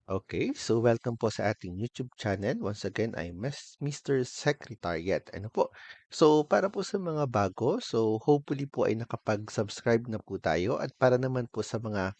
Okay, so welcome po sa ating YouTube channel. Once again, I'm Mr. Secretariat. Ano po? So, para po sa mga bago, so hopefully po ay nakapag-subscribe na po tayo at para naman po sa mga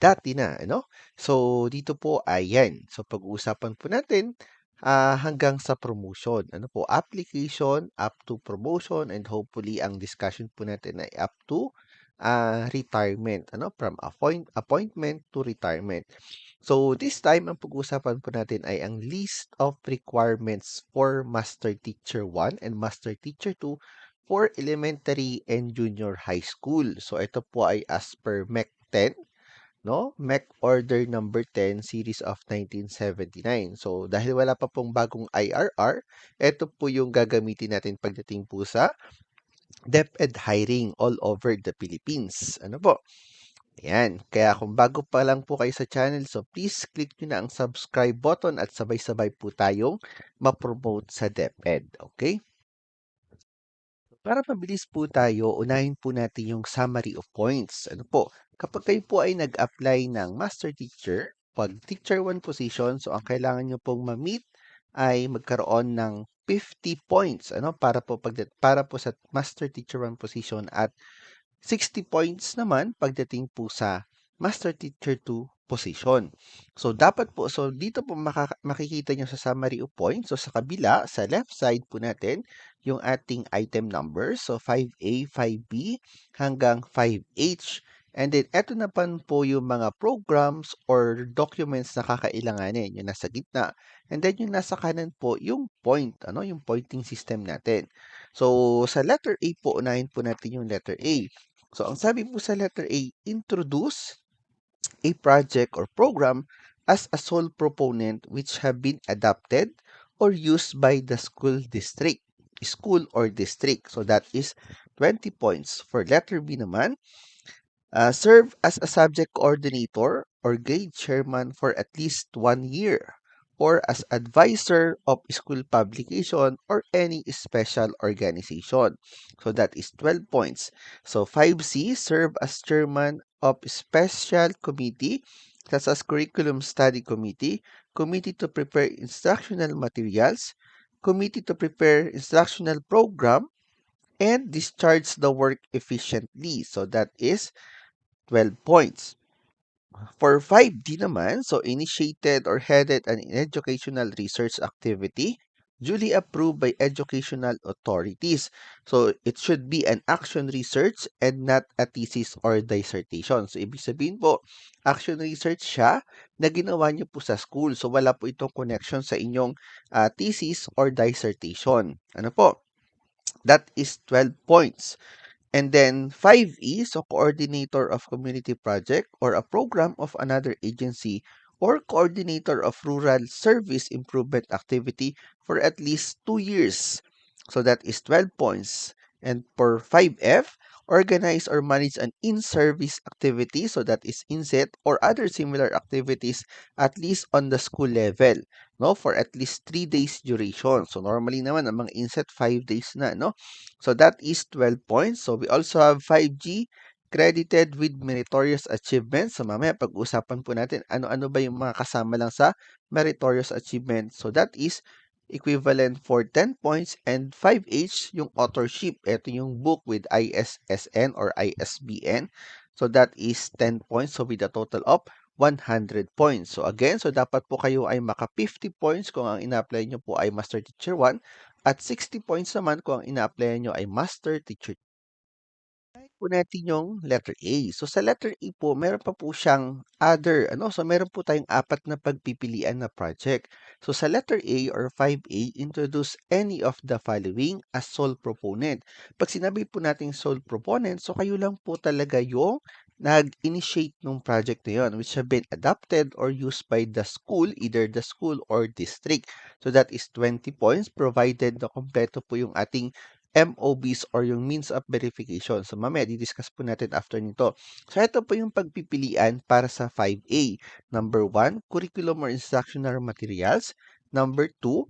dati na, ano? So, dito po, ayan. So, pag-uusapan po natin hanggang sa promotion. Ano po? Application up to promotion and hopefully ang discussion po natin ay up to retirement. Ano? From appointment to retirement. So, this time, ang pag-uusapan po natin ay ang list of requirements for Master Teacher 1 and Master Teacher 2 for elementary and junior high school. So, ito po ay as per MEC 10, no? MEC Order number 10, series of 1979. So, dahil wala pa pong bagong IRR, ito po yung gagamitin natin pagdating po sa DepEd hiring all over the Philippines. Ano po? Ayan. Kaya kung bago pa lang po kayo sa channel, so please click nyo na ang subscribe button at sabay-sabay po tayong ma-promote sa DepEd. Okay? Para mabilis po tayo, unahin po natin yung summary of points. Ano po? Kapag kayo po ay nag-apply ng Master Teacher, pag Teacher 1 position, so ang kailangan nyo pong ma-meet ay magkaroon ng 50 points, ano, para po sa Master Teacher 1 position at 60 points naman pagdating po sa Master Teacher 2 position. So, dito po makikita nyo sa summary of points. So, sa kabila, sa left side po natin, yung ating item numbers. So, 5A, 5B, hanggang 5H. And then, eto na po yung mga programs or documents na kakailanganin. Yung nasa gitna. And then, yung nasa kanan po, yung point, yung pointing system natin. So, sa letter A po, unahin po natin yung letter A. So, ang sabi po sa letter A, introduce a project or program as a sole proponent which have been adopted or used by the school or district. So, that is 20 points. For letter B naman, serve as a subject coordinator or grade chairman for at least 1 year, or as advisor of school publication or any special organization. So that is 12 points. So 5C, serve as chairman of special committee, such as curriculum study committee, committee to prepare instructional materials, committee to prepare instructional program, and discharge the work efficiently. So that is 12 points. For 5D naman, so initiated or headed an educational research activity duly approved by educational authorities. So it should be an action research and not a thesis or dissertation. So ibig sabihin po, action research siya na ginawa niyo po sa school. So wala po itong connection sa inyong thesis or dissertation. Ano po? That is 12 points. And then 5E, so coordinator of community project or a program of another agency or coordinator of rural service improvement activity for at least 2 years. So that is 12 points. And for 5F, organize or manage an in-service activity, so that is inset or other similar activities at least on the school level, no, for at least 3 days duration. So normally naman ang mga inset 5 days na, no. So that is 12 points. So we also have 5G credited with meritorious achievements. So mamaya pag-usapan po natin ano-ano ba yung mga kasama lang sa meritorious achievement. So that is equivalent for 10 points, and 5H yung authorship. Ito yung book with ISSN or ISBN. So that is 10 points. So with a total of 100 points. So again, so dapat po kayo ay maka 50 points kung ang ina-apply nyo po ay Master Teacher 1 at 60 points naman kung ang ina-apply nyo ay Master Teacher. Try po natin yung letter A. So sa letter A po, meron pa po siyang other, So meron po tayong apat na pagpipilian na project. So sa letter A or 5A, introduce any of the following as sole proponent. Pag sinabi po nating sole proponent, so kayo lang po talaga yung nag-initiate ng project na yun, which have been adopted or used by the school, either the school or district. So that is 20 points provided na kompleto po yung ating MOBs or yung means of verification. So mamaya di-discuss po natin after nito. So ito po yung pagpipilian para sa 5A. Number 1, curriculum or instructional materials. Number 2,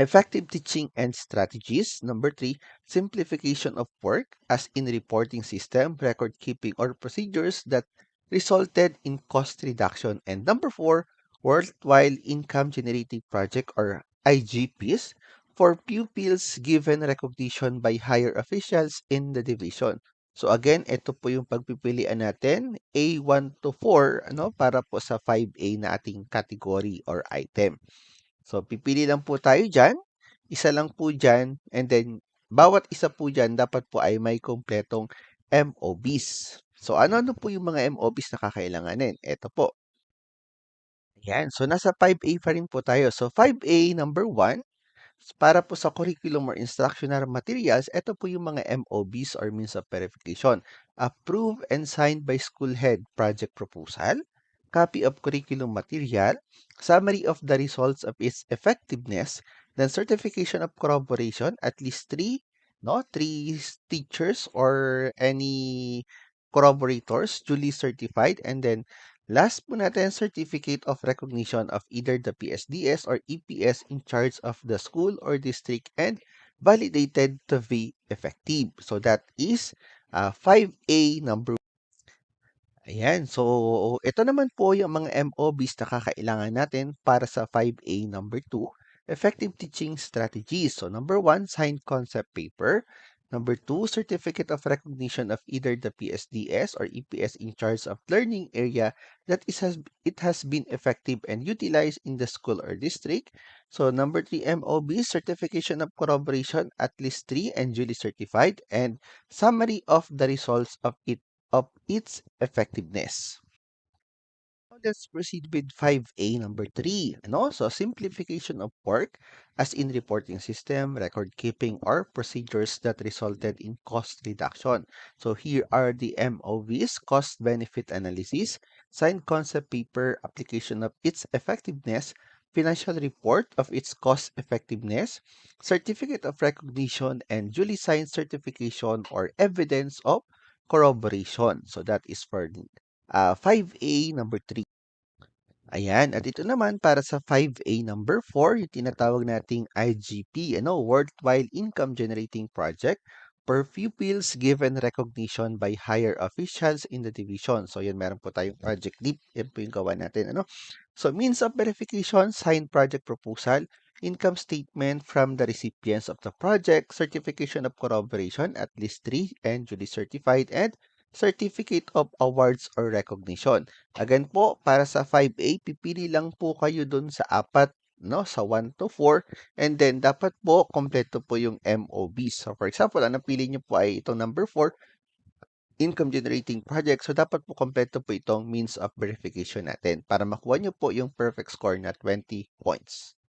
effective teaching and strategies. Number 3, simplification of work as in reporting system, record keeping or procedures that resulted in cost reduction. And number four, worthwhile income generating project or IGPs for pupils given recognition by higher officials in the division. So again, ito po yung pagpipilian natin, A1 to 4, ano, para po sa 5A na ating category or item. So pipili lang po tayo diyan, isa lang po diyan, and then bawat isa po diyan dapat po ay may kumpletong MOBs. So ano-ano po yung mga MOBs na kakailanganin? Ito po. Ayan. So nasa 5A pa rin po tayo. So 5A number 1, para po sa curriculum or instructional materials, ito po yung mga MOBs or means of verification. Approved and signed by school head project proposal, copy of curriculum material, summary of the results of its effectiveness, then certification of corroboration, at least three, no, teachers or any corroborators duly certified, and then last po natin, certificate of recognition of either the PSDS or EPS in charge of the school or district and validated to be effective. So that is 5A number. Ayan. So, ito naman po yung mga MOBs na kakailangan natin para sa 5A number 2, effective teaching strategies. So, number 1, signed concept paper. Number 2, certificate of recognition of either the PSDS or EPS in charge of learning area that it has been effective and utilized in the school or district. So, number 3, MOB, certification of corroboration, at least 3 and duly certified, and summary of the results of its effectiveness. Now let's proceed with 5A number 3. And also simplification of work as in reporting system, record keeping, or procedures that resulted in cost reduction. So here are the MOVs, cost benefit analysis, signed concept paper, application of its effectiveness, financial report of its cost effectiveness, certificate of recognition, and duly signed certification or evidence of corroboration. So that is for 5A number 3. Ayan, at ito naman para sa 5A number 4, yung tinatawag nating IGP, Worthwhile Income Generating Project per pupils given recognition by higher officials in the division. So, yan, meron po tayong project deep. Yan po yung gawa natin, So, means of verification, signed project proposal, income statement from the recipients of the project, certification of corroboration, at least 3, and duly certified, and certificate of awards or recognition. Again po, para sa 5A, pipili lang po kayo dun sa apat, no, sa 1 to 4, and then dapat po kompleto po yung MOB. So for example, ang napili niyo po ay itong number 4, income generating project. So dapat po kompleto po itong means of verification natin para makuha niyo po yung perfect score na 20 points.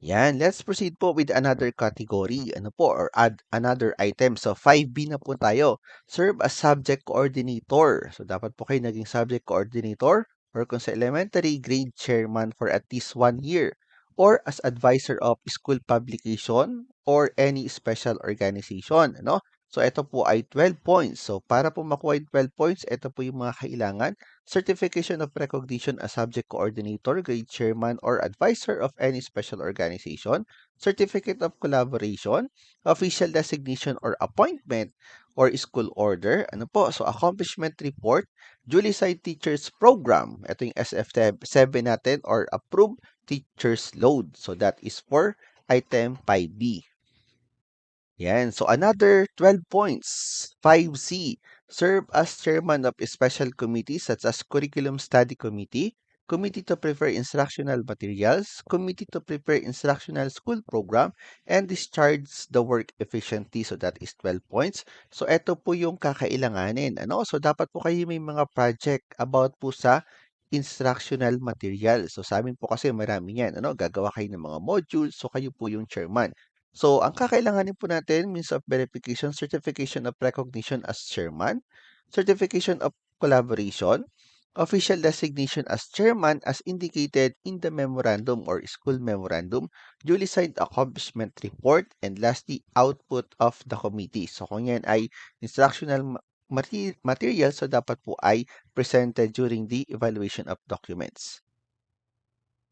Yan, let's proceed po with another category, or add another item. So, 5B na po tayo. Serve as subject coordinator. So, dapat po kayo naging subject coordinator or kung sa elementary, grade chairman for at least 1 year or as advisor of school publication or any special organization, So, ito po ay 12 points. So, para po makuha yung 12 points, ito po yung mga kailangan. Certification of recognition as subject coordinator, grade chairman, or advisor of any special organization, certificate of collaboration, official designation or appointment, or school order. Ano po? So, accomplishment report, duly signed teachers program. Ito yung SF7 natin or approved teachers load. So, that is for item 5B. Yan. So another 12 points. 5C. Serve as chairman of a special committees such as Curriculum Study Committee, Committee to Prepare Instructional Materials, Committee to Prepare Instructional School Program, and discharge the work efficiently. So that is 12 points. So ito po yung kakailanganin. So dapat po kayo may mga project about po sa instructional material. So sa amin po kasi marami yan. Gagawa kayo ng mga modules. So kayo po yung chairman. So, ang kakailanganin po natin, means of verification, certification of recognition as chairman, certification of collaboration, official designation as chairman as indicated in the memorandum or school memorandum, duly signed accomplishment report, and lastly, output of the committee. So, kung yan ay instructional material, so dapat po ay presented during the evaluation of documents.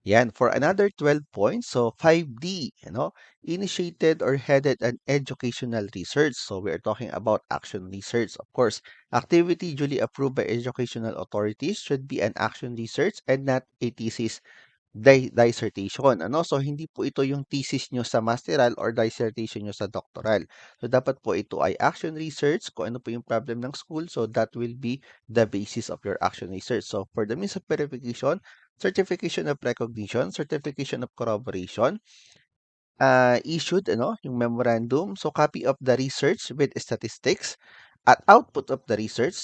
Yan, for another 12 points. So 5D, initiated or headed an educational research. So we are talking about action research. Of course, activity duly approved by educational authorities should be an action research and not a thesis dissertation, So, hindi po ito yung thesis nyo sa masteral or dissertation nyo sa doctoral. So, dapat po ito ay action research, kung ano po yung problem ng school. So, that will be the basis of your action research. So, for the means of verification, certification of recognition, certification of corroboration, issued yung memorandum. So, copy of the research with statistics at output of the research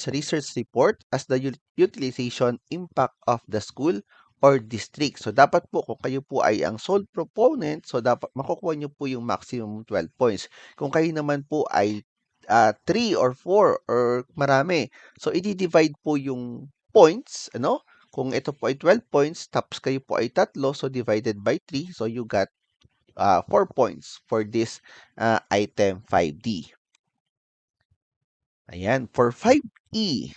report as the utilization impact of the school or district. So, dapat po kung kayo po ay ang sole proponent, so dapat makukuha nyo po yung maximum 12 points. Kung kayo naman po ay 3 or 4 or marami, so i-divide po yung points, Kung ito po ay 12 points, tapos kayo po ay tatlo, so divided by 3, so you got 4 points for this item 5D. Ayan, for 5E,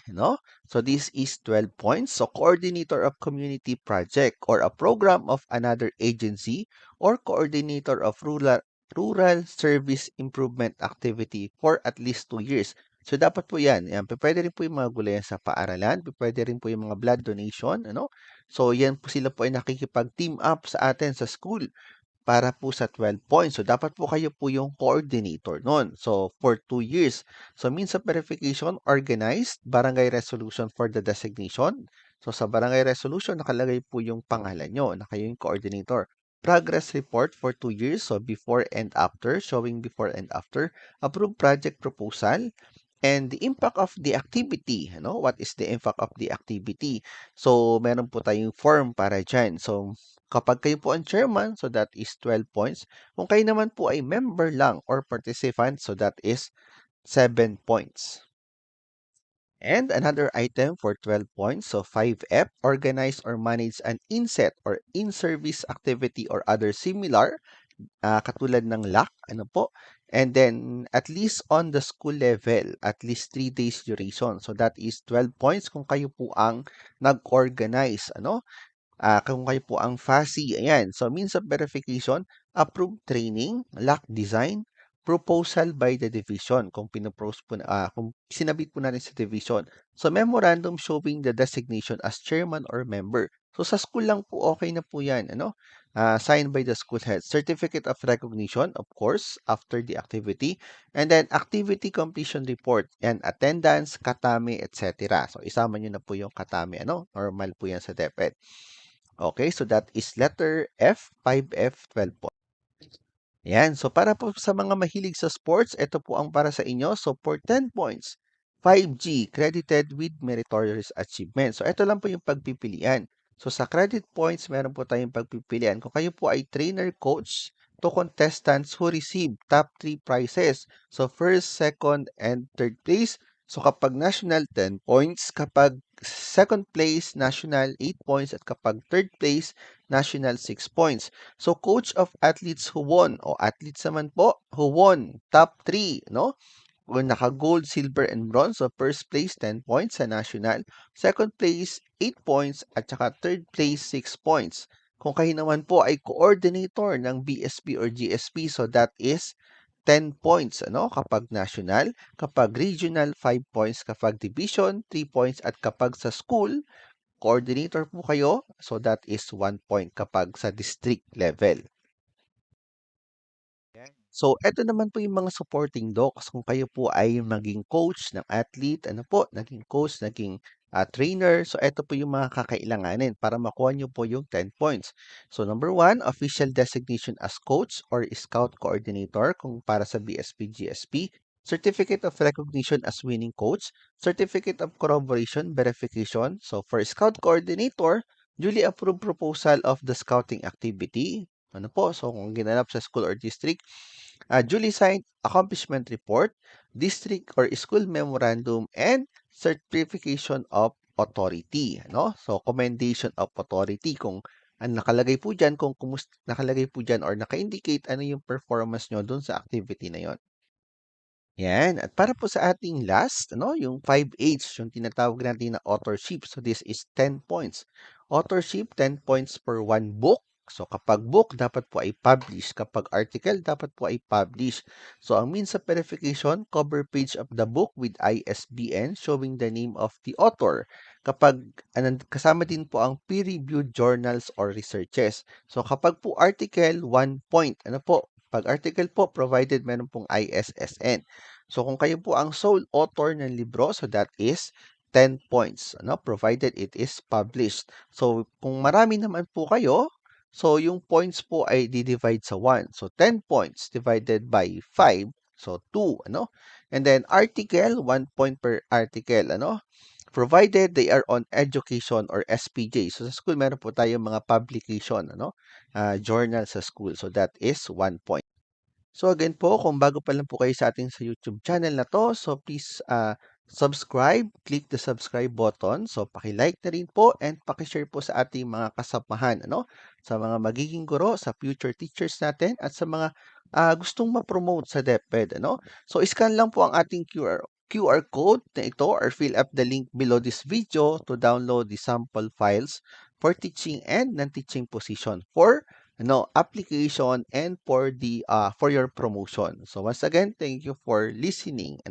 So this is 12 points. So coordinator of community project or a program of another agency or coordinator of rural service improvement activity for at least 2 years. So dapat po yan. Yan. Pwede rin po yung mga gulayan sa paaralan. Pwede rin po yung mga blood donation. So yan po sila po ay nakikipag-team up sa atin sa school para po sa 12 points. So, dapat po kayo po yung coordinator nun. So, for 2 years. So, means of verification, organized, barangay resolution for the designation. So, sa barangay resolution, nakalagay po yung pangalan nyo na kayo yung coordinator. Progress report for 2 years. So, before and after, showing before and after. Approved project proposal. And the impact of the activity, What is the impact of the activity? So, meron po tayong form para dyan. So, kapag kayo po ang chairman, so that is 12 points. Kung kayo naman po ay member lang or participant, so that is 7 points. And another item for 12 points, so 5F, organize or manage an inset or in-service activity or other similar katulad ng LAC, And then, at least on the school level, at least 3 days duration. So, that is 12 points kung kayo po ang nag-organize, kung kayo po ang FASI, ayan. So, means of verification, approved training, LAC design, proposal by the division, kung sinabit po natin sa division. So, memorandum showing the designation as chairman or member. So, sa school lang po, okay na po yan, signed by the school head. Certificate of recognition, of course, after the activity. And then, activity completion report and attendance, katami, etc. So, isama nyo na po yung katami, Normal po yan sa DepEd. Okay, so that is letter F, 5F, 12 po. Yan, so para po sa mga mahilig sa sports, ito po ang para sa inyo. So for 10 points, 5G, credited with meritorious achievement. So ito lang po yung pagpipilian. So sa credit points, meron po tayong pagpipilian. Kung kayo po ay trainer coach to contestants who receive top 3 prizes. So first, second, and third place. So kapag national, 10 points. Kapag second place, national, 8 points. At kapag third place, national, 6 points. So, coach of athletes who won, o athletes naman po, who won, top 3, Kung naka-gold, silver, and bronze. So, first place, 10 points sa national. Second place, 8 points. At saka third place, 6 points. Kung kayo naman po ay coordinator ng BSP or GSP, so that is 10 points, kapag national. Kapag regional, 5 points. Kapag division, 3 points. At kapag sa school, coordinator po kayo, so that is 1 point kapag sa district level. So, eto naman po yung mga supporting docs. Kung kayo po ay maging coach ng athlete, naging coach, naging trainer. So, eto po yung mga kakailanganin para makuha nyo po yung 10 points. So, number 1, official designation as coach or scout coordinator kung para sa BSP, GSP. Certificate of recognition as winning coach. Certificate of corroboration verification. So, for scout coordinator, duly approved proposal of the scouting activity. So kung ginanap sa school or district, duly signed accomplishment report, district or school memorandum, and certification of authority, So, commendation of authority kung ang nakalagay po dyan, kung nakalagay po dyan or naka-indicate ano yung performance nyo dun sa activity na yon. Yan. At para po sa ating last, yung 5H, yung tinatawag natin na authorship. So this is 10 points. Authorship, 10 points per one book. So kapag book, dapat po ay publish. Kapag article, dapat po ay publish. So ang means of verification, cover page of the book with ISBN showing the name of the author. Kapag kasama din po ang peer-reviewed journals or researches. So kapag po article, 1 point. Ano po? Pag article po, provided meron pong ISSN. So kung kayo po ang sole author ng libro, so that is 10 points, provided it is published. So kung marami naman po kayo, so yung points po ay di-divide sa 1. So 10 points divided by 5, so 2, And then article, 1 point per article, provided they are on education or SPJ. So sa school meron po tayong mga publication, journal sa school. So that is 1 point. So again po, kung bago pa lang po kayo sa ating sa YouTube channel na to, so please subscribe, click the subscribe button. So paki-like na rin po and paki-share po sa ating mga kasamahan, sa mga magiging guro, sa future teachers natin at sa mga gustong ma-promote sa DepEd, So scan lang po ang ating QR code na ito or fill up the link below this video to download the sample files for teaching and non-teaching position for application and for your promotion. So once again, thank you for listening.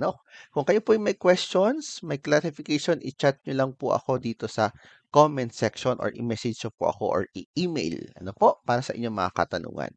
Kung kayo po may questions, may clarification, i-chat nyo lang po ako dito sa comment section or i-message nyo po ako or i-email. Para sa inyong mga katanungan.